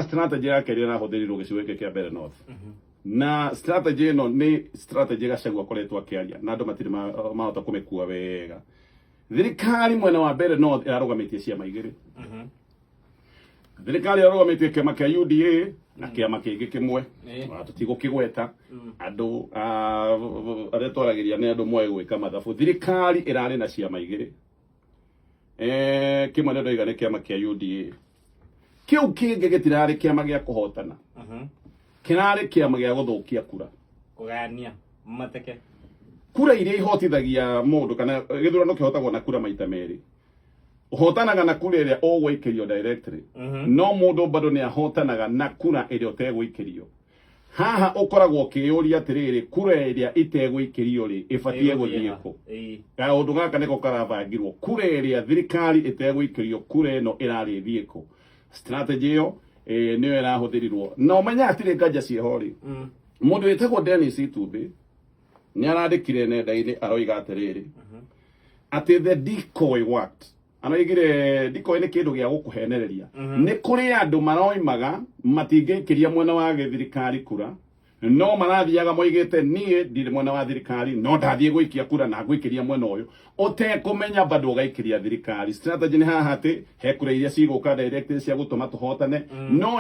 strategy yake rä rahũthĩrirwo gĩcigo gĩkĩ kĩa mbere North na strategy ĩno nĩ strategy Gachagua akoretwo akĩaria na andũ matirĩ mahota kũmĩkua wega. Thirikari mwena wa mbere North ĩrarũgamĩtie ciama igĩrĩ. Thirikari ĩrarũgamĩtie kĩama kĩa UDA na kĩama kĩngĩ kĩmwe tũtigũkĩgweta andũ arĩa twaragĩria nĩ andũ moĩ gwĩka mathabu. Thirikari ĩrarĩ na ciama igĩrĩ, kĩmwe nĩ ndoiga nĩ kĩama kĩa UDA, kĩu kĩngĩ gĩtirarĩ kĩama gĩa kũhotana, kĩrarĩ kĩama gĩa gũthũkia kura, kũgania mateke, kura iria ihotithagia mũndũ kana gĩthurano kĩhotagwo na kura maita merĩ. Ũhotanaga na kura ĩrĩa ũgũikĩrio directly, no mũndũ bado nĩ ahotanaga na kura ĩrĩa ũtegũikĩrio. Haha ũkoragwo ũkĩũria atĩrĩrĩ, kura ĩrĩa itegũikĩrio rĩ ĩbatiĩ gũthiĩ kũ? Kaũndũ gaka nĩko karabangirwo, kura ĩrĩa thirikari ĩtegũikĩrio, kura ĩno ĩrarĩthiĩ kũ? Strategy ĩyo nĩyo ĩrahũthĩrirwo. Na ũmenya hatirĩ nganja ciĩho rĩ, mũndũ wĩtagwo Dennis Itumbi nĩ arandĩkire nenda-inĩ aroiga atĩrĩrĩ atĩ the decoy worked. Anoigire decoy nĩ kĩndũ gĩa gũkũhenereria. Nĩ kũrĩ andũ maroimaga matingĩikĩria mwena wa thirikari kura, no marathiaga moigĩte niĩ ndirĩ mwena wa thirikari no ndathiĩ gũikia kura na ngũikĩria mwena ũyũ, ũtekũmenya bado ũgaikĩria thirikari. Strategy nĩ haha atĩ he kura iria cigũka direct cia gũtũma tũhotane, no